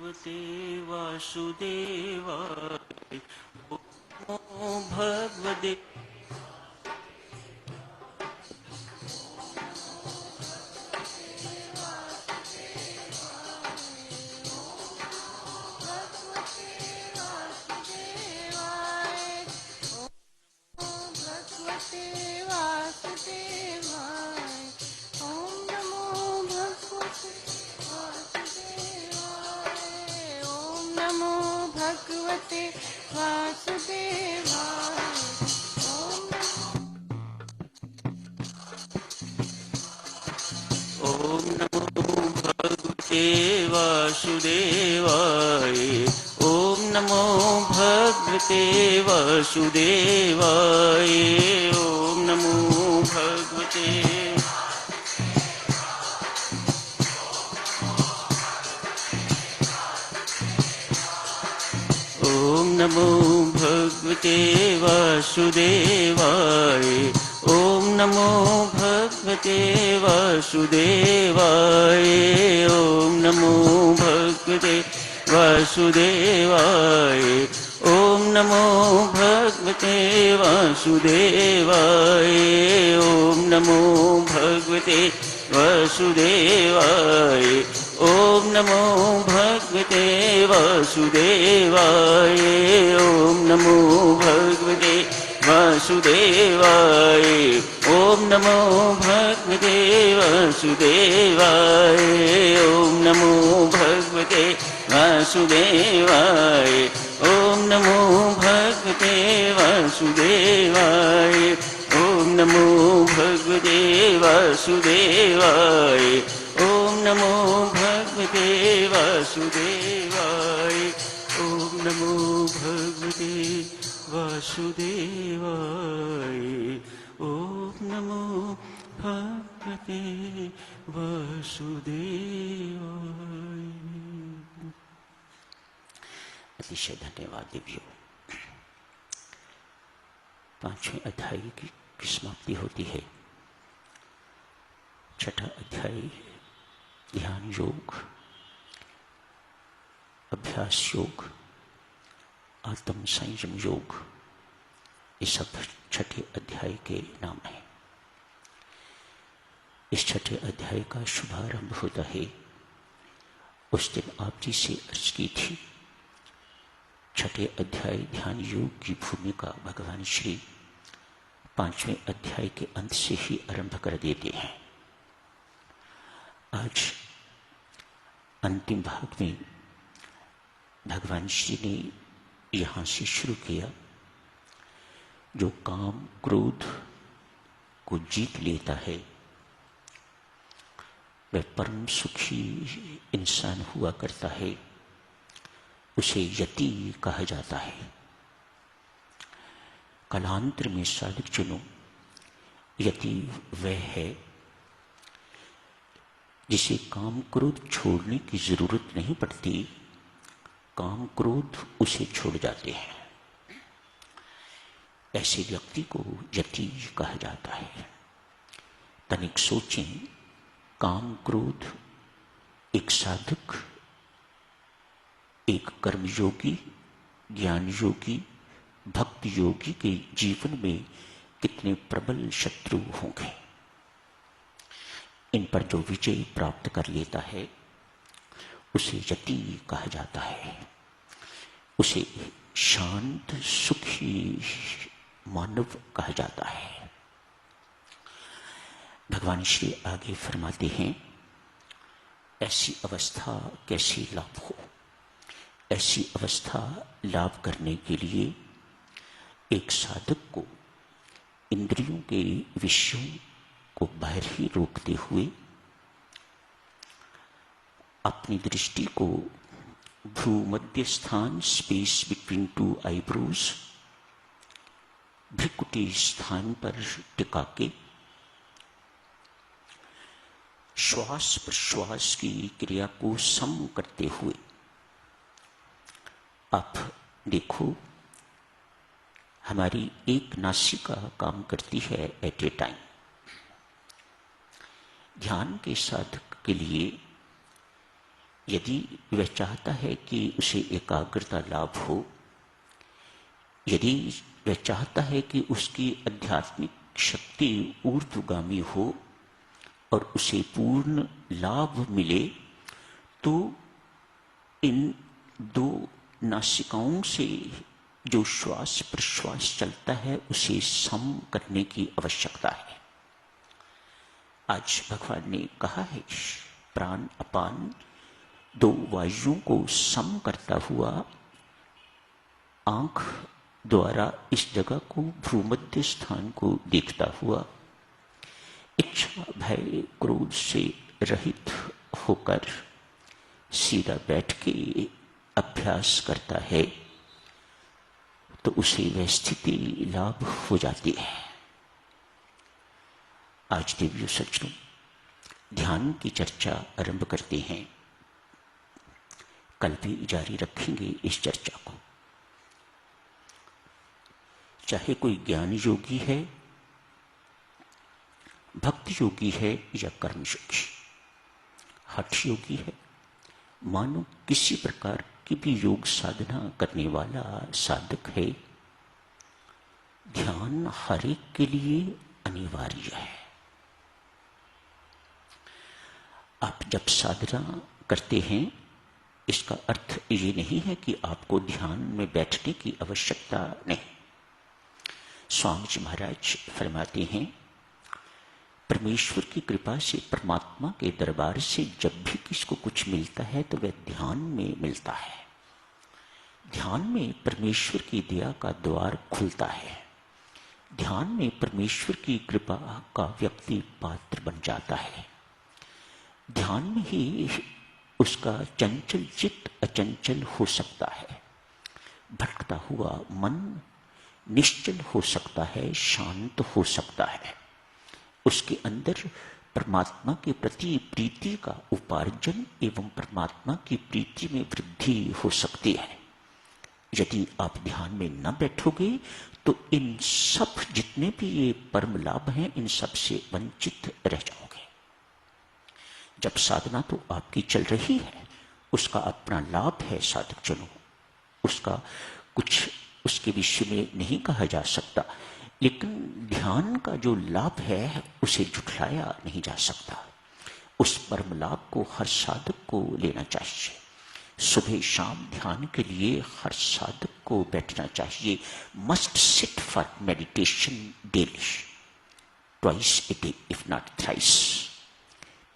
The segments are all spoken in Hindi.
भगवते वासुदेवाय। ओम भगवते वासुदेवाय। ओम नमो भगवते वासुदेवाय। ओम नमो भगवते ओम नमो भगवते वासुदेवाय। ओम नमो भगवते वासुदेवाय। ओम नमो भगवते वासुदेवाय। ओम नमो भगवते वासुदेवाय। ओम नमो भगवते वासुदेवाय। ओम नमो भगवते वासुदेवाय। ओम नमो भगवते वासुदेवाय। ओम नमो भगवते वासुदेवाय। ओम नमो भगवते वासुदेवाय। ओम नमो भगवते वासुदेवाय। ओम नमो भगवते वासुदेवाय। ओम नमो भगवते वासुदेवाय। ओम नमो भगवते वासुदेवाय। ओम नमो भगवते वासुदेवाय। अतिशय धन्यवाद देवियों। पांचवें अध्याय की समाप्ति होती है। छठा अध्याय ध्यान योग, अभ्यास योग, आत्म संयम योग, ये सब छठे अध्याय के नाम है। इस छठे अध्याय का शुभारंभ होता है। उस दिन आप जी से अर्ज की थी, छठे अध्याय ध्यान योग की भूमिका भगवान श्री पांचवें अध्याय के अंत से ही आरंभ कर देते हैं। आज अंतिम भाग में भगवान श्री ने यहां से शुरू किया। जो काम क्रोध को जीत लेता है वह परम सुखी इंसान हुआ करता है। उसे यति कहा जाता है। कालांतर में साधक जनों, यति वह है जिसे काम क्रोध छोड़ने की जरूरत नहीं पड़ती, काम क्रोध उसे छोड़ जाते हैं। ऐसे व्यक्ति को यति कहा जाता है। तनिक सोचें, काम क्रोध एक साधक, एक कर्मयोगी, ज्ञान योगी, भक्ति योगी के जीवन में कितने प्रबल शत्रु होंगे। इन पर जो विजय प्राप्त कर लेता है उसे यति कहा जाता है। उसे शांत सुखी मानव कहा जाता है। भगवान श्री आगे फरमाते हैं, ऐसी अवस्था कैसी लाभ हो। ऐसी अवस्था लाभ करने के लिए एक साधक को इंद्रियों के विषयों को बाहर ही रोकते हुए अपनी दृष्टि को भ्रूमध्य स्थान, स्पेस बिटवीन टू आईब्रोज, भ्रिकुटी स्थान पर टिका के श्वास प्रश्वास की क्रिया को सम करते हुए आप देखो, हमारी एक नासिका काम करती है एट ए टाइम। ध्यान के साधक के लिए यदि वह चाहता है कि उसे एकाग्रता लाभ हो, यदि वह चाहता है कि उसकी आध्यात्मिक शक्ति ऊर्ध्वगामी हो और उसे पूर्ण लाभ मिले, तो इन दो नासिकाओं से जो श्वास प्रश्वास चलता है उसे सम करने की आवश्यकता है। आज भगवान ने कहा है, प्राण अपान दो वायुओं को सम करता हुआ आंख द्वारा इस जगह को, भ्रूमध्य स्थान को देखता हुआ, इच्छा भय क्रोध से रहित होकर सीधा बैठ के अभ्यास करता है, तो उसे वह स्थिति लाभ हो जाती है। आज देवियों सज्जनों, ध्यान की चर्चा आरंभ करते हैं। कल भी जारी रखेंगे इस चर्चा को। चाहे कोई ज्ञान योगी है, भक्ति योगी है या कर्म योगी, हठ योगी है, मानो किसी प्रकार की भी योग साधना करने वाला साधक है, ध्यान हर एक के लिए अनिवार्य है। आप जब साधना करते हैं, इसका अर्थ ये नहीं है कि आपको ध्यान में बैठने की आवश्यकता नहीं। स्वामी जी महाराज फरमाते हैं, परमेश्वर की कृपा से, परमात्मा के दरबार से जब भी किसको कुछ मिलता है तो वह ध्यान में मिलता है। ध्यान में परमेश्वर की दया का द्वार खुलता है। ध्यान में परमेश्वर की कृपा का व्यक्ति पात्र बन जाता है। ध्यान में ही उसका चंचल चित्त अचंचल हो सकता है, भटकता हुआ मन निश्चल हो सकता है, शांत हो सकता है। उसके अंदर परमात्मा के प्रति प्रीति का उपार्जन एवं परमात्मा की प्रीति में वृद्धि हो सकती है। यदि आप ध्यान में न बैठोगे तो इन सब जितने भी ये परम लाभ हैं, इन सब से वंचित रह जाओगे। जब साधना तो आपकी चल रही है, उसका अपना लाभ है साधक जनों, उसका कुछ उसके विषय में नहीं कहा जा सकता, लेकिन ध्यान का जो लाभ है उसे झुठलाया नहीं जा सकता। उस परम लाभ को हर साधक को लेना चाहिए। सुबह शाम ध्यान के लिए हर साधक को बैठना चाहिए। Must sit for meditation daily, twice a day if not thrice.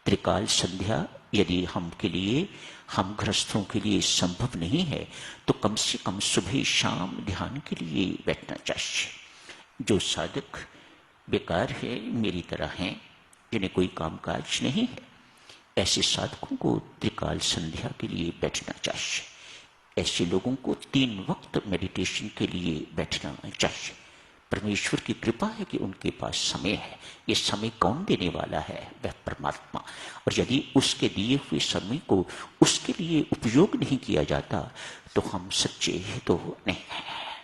त्रिकाल संध्या यदि हम गृहस्थों के लिए संभव नहीं है, तो कम से कम सुबह शाम ध्यान के लिए बैठना चाहिए। जो साधक बेकार है, मेरी तरह हैं, जिन्हें कोई कामकाज नहीं है, ऐसे साधकों को त्रिकाल संध्या के लिए बैठना चाहिए। ऐसे लोगों को 3 वक्त मेडिटेशन के लिए बैठना चाहिए। परमेश्वर की कृपा है कि उनके पास समय है। ये समय कौन देने वाला है? वह परमात्मा। और यदि उसके दिए हुए समय को उसके लिए उपयोग नहीं किया जाता तो हम सच्चे तो नहीं हैं।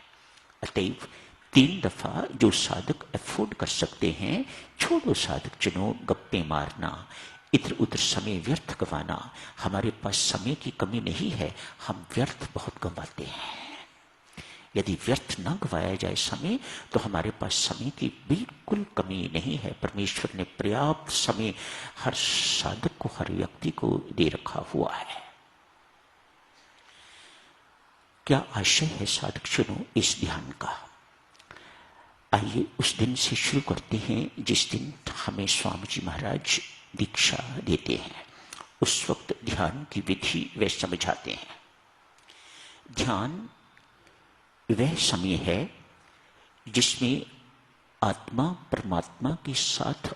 अतएव 3 दफा जो साधक अफोर्ड कर सकते हैं, छोड़ो साधक जनों गप्पे मारना, इधर उधर समय व्यर्थ गंवाना। हमारे पास समय की कमी नहीं है, हम व्यर्थ बहुत गंवाते हैं। यदि व्यर्थ न गवाया जाए समय, तो हमारे पास समय की बिल्कुल कमी नहीं है। परमेश्वर ने पर्याप्त समय हर साधक को, हर व्यक्ति को दे रखा हुआ है। क्या आशय है साधक जनों इस ध्यान का? आइए उस दिन से शुरू करते हैं जिस दिन हमें स्वामी जी महाराज दीक्षा देते हैं। उस वक्त ध्यान की विधि वे समझाते हैं। ध्यान वह समय है जिसमें आत्मा परमात्मा के साथ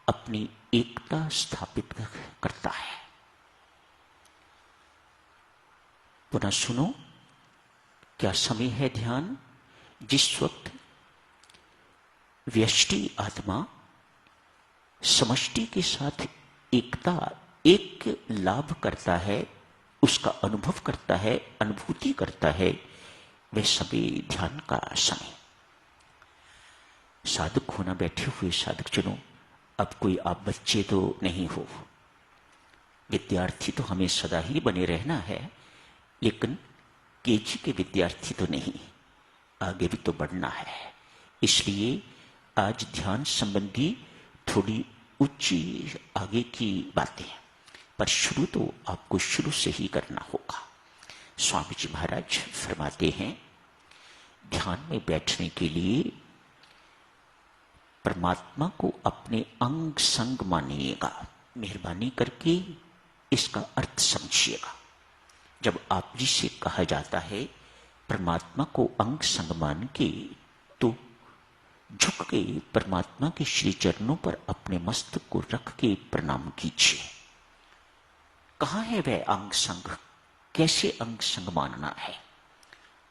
अपनी एकता स्थापित करता है। पुनः सुनो, क्या समय है ध्यान? जिस वक्त व्यष्टि आत्मा समष्टि के साथ एकता, एक लाभ करता है, उसका अनुभव करता है, अनुभूति करता है, वह सभी ध्यान का समय। साधक होना बैठे हुए साधक जनों, अब कोई आप बच्चे तो नहीं हो, विद्यार्थी तो हमें सदा ही बने रहना है, लेकिन केजी के विद्यार्थी तो नहीं, आगे भी तो बढ़ना है। इसलिए आज ध्यान संबंधी थोड़ी ऊंची आगे की बातें, पर शुरू तो आपको शुरू से ही करना होगा। स्वामी जी महाराज फरमाते हैं, ध्यान में बैठने के लिए परमात्मा को अपने अंग संग मानिएगा। मेहरबानी करके इसका अर्थ समझिएगा। जब आप जी से कहा जाता है परमात्मा को अंग संग मान के, तो झुक के परमात्मा के श्री चरणों पर अपने मस्तक को रख के प्रणाम कीजिए। कहाँ है वह अंग संग? कैसे अंग संग मानना है?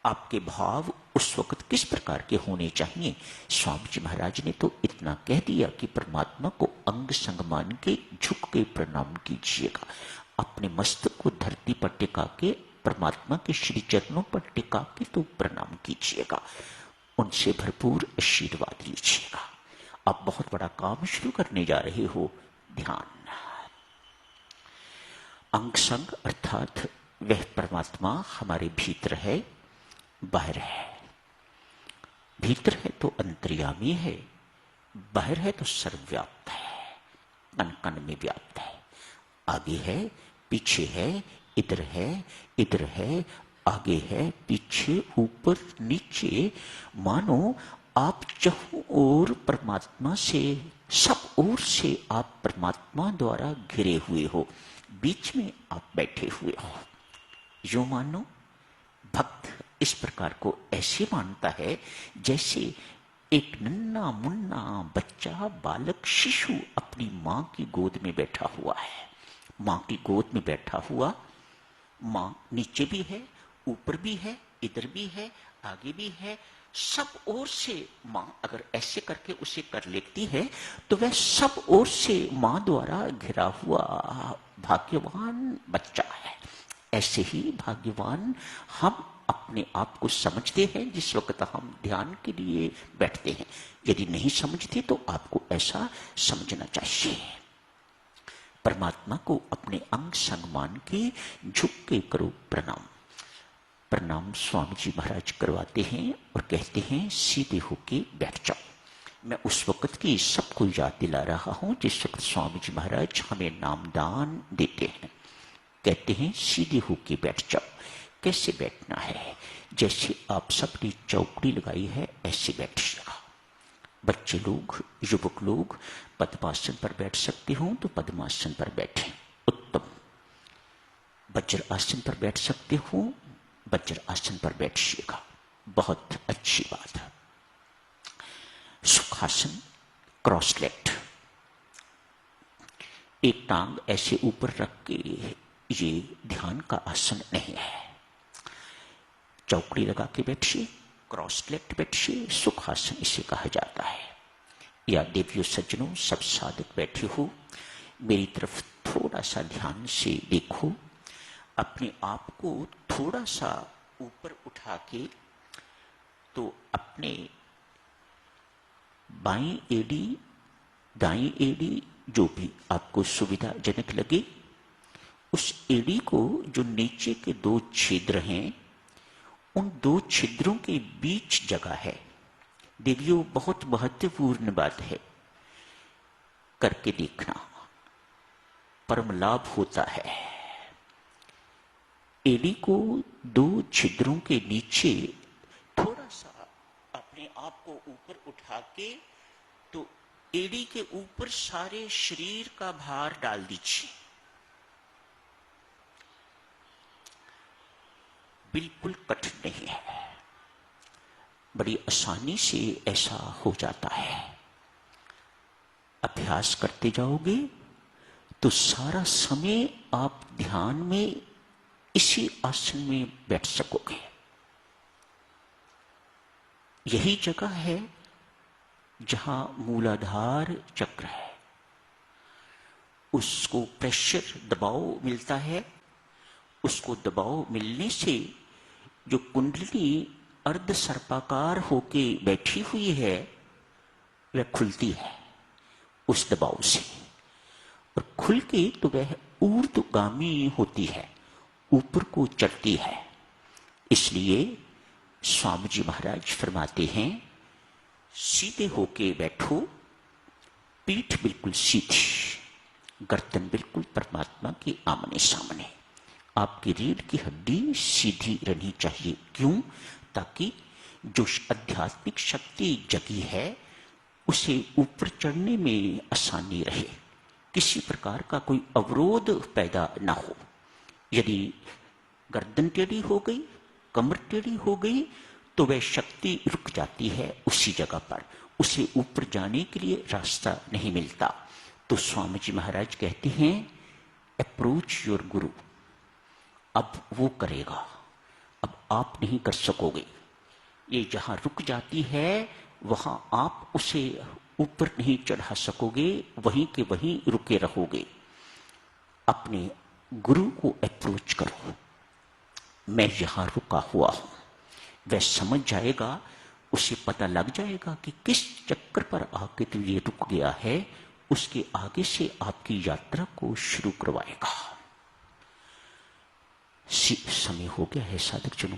आपके भाव उस वक्त किस प्रकार के होने चाहिए? स्वामी जी महाराज ने तो इतना कह दिया कि परमात्मा को अंग संग मान के झुक के प्रणाम कीजिएगा। अपने मस्तक को धरती पर टिका के परमात्मा के श्री चरणों पर टिका के तो प्रणाम कीजिएगा, उनसे भरपूर आशीर्वाद लीजिएगा। आप बहुत बड़ा काम शुरू करने जा रहे हो। ध्यान, अंग संग अर्थात वह परमात्मा हमारे भीतर है, बाहर है। भीतर है तो अंतर्यामी है, बाहर है तो सर्वव्याप्त है, कण कण में व्याप्त है। आगे है, पीछे है, इधर है, आगे है, पीछे, ऊपर, नीचे। मानो आप चारों ओर परमात्मा से, सब ओर से आप परमात्मा द्वारा घिरे हुए हो, बीच में आप बैठे हुए हो। यो मानो भक्त इस प्रकार को ऐसे मानता है जैसे एक नन्हा मुन्ना बच्चा, बालक, शिशु अपनी मां की गोद में बैठा हुआ है। मां की गोद में बैठा हुआ, मां नीचे भी है, ऊपर भी है, इधर भी है, आगे भी है, सब ओर से मां अगर ऐसे करके उसे कर लेती है तो वह सब ओर से मां द्वारा घिरा हुआ भाग्यवान बच्चा है। ऐसे ही भाग्यवान हम अपने आप को समझते हैं जिस वक्त हम ध्यान के लिए बैठते हैं। यदि नहीं समझते तो आपको ऐसा समझना चाहिए। परमात्मा को अपने अंग संग मान के झुक के करो प्रणाम। प्रणाम स्वामी जी महाराज करवाते हैं और कहते हैं सीधे होके बैठ जाओ। मैं उस वक्त की सबको याद दिला रहा हूं जिस वक्त स्वामी जी महाराज हमें नामदान देते हैं। कहते हैं सीधे होके बैठ जाओ। कैसे बैठना है? जैसे आप सबने चौकड़ी लगाई है ऐसे बैठिएगा। बच्चे लोग, युवक लोग पद्मासन पर बैठ सकते हो तो पद्मासन पर बैठें, उत्तम। वज्र आसन पर बैठ सकते हो, वज्र आसन पर बैठिएगा, बहुत अच्छी बात है। सुखासन, क्रॉस लेग्ड, एक टांग ऐसे ऊपर रख के, ये ध्यान का आसन नहीं है। चौकड़ी लगा के बैठिए, क्रॉस लेग्ड बैठिए, सुखासन इसे कहा जाता है। या देवियों सज्जनों, सब साधक बैठे हो, मेरी तरफ थोड़ा सा ध्यान से देखो। अपने आप को थोड़ा सा ऊपर उठा के, तो अपने बाईं एड़ी, दाईं एड़ी, जो भी आपको सुविधाजनक लगे, उस एड़ी को, जो नीचे के दो छिद्र हैं, उन दो छिद्रों के बीच जगह है। देवियों, बहुत महत्वपूर्ण बात है, करके देखना, परम लाभ होता है। एड़ी को दो छिद्रों के नीचे थोड़ा सा अपने आप को ऊपर उठा के, तो एड़ी के ऊपर सारे शरीर का भार डाल दीजिए। बिल्कुल कठिन नहीं है, बड़ी आसानी से ऐसा हो जाता है। अभ्यास करते जाओगे तो सारा समय आप ध्यान में इसी आसन में बैठ सकोगे। यही जगह है जहां मूलाधार चक्र है, उसको प्रेशर, दबाव मिलता है। उसको दबाव मिलने से जो कुंडली अर्ध सर्पाकार होके बैठी हुई है वह खुलती है उस दबाव से, और खुल के तो वह ऊर्ध्वगामी होती है, ऊपर को चढ़ती है। इसलिए स्वामी जी महाराज फरमाते हैं, सीधे होके बैठो, पीठ बिल्कुल सीधी, गर्दन बिल्कुल परमात्मा के आमने सामने, आपकी रीढ़ की हड्डी सीधी रहनी चाहिए। क्यों? ताकि जो आध्यात्मिक शक्ति जगी है उसे ऊपर चढ़ने में आसानी रहे, किसी प्रकार का कोई अवरोध पैदा ना हो। यदि गर्दन टेढ़ी हो गई, कमर टेढ़ी हो गई, तो वह शक्ति रुक जाती है उसी जगह पर, उसे ऊपर जाने के लिए रास्ता नहीं मिलता। तो स्वामी जी महाराज कहते हैं, अप्रोच योर गुरु। अब वो करेगा, अब आप नहीं कर सकोगे। ये जहां रुक जाती है वहां आप उसे ऊपर नहीं चढ़ा सकोगे, वहीं के वहीं रुके रहोगे। अपने गुरु को अप्रोच करो, मैं यहां रुका हुआ हूं। वह समझ जाएगा, उसे पता लग जाएगा कि किस चक्कर पर आके तो ये रुक गया है, उसके आगे से आपकी यात्रा को शुरू करवाएगा। समय हो गया है साधक जनों,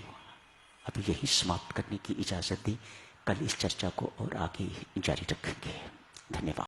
अब यही समाप्त करने की इजाजत दी। कल इस चर्चा को और आगे जारी रखेंगे। धन्यवाद।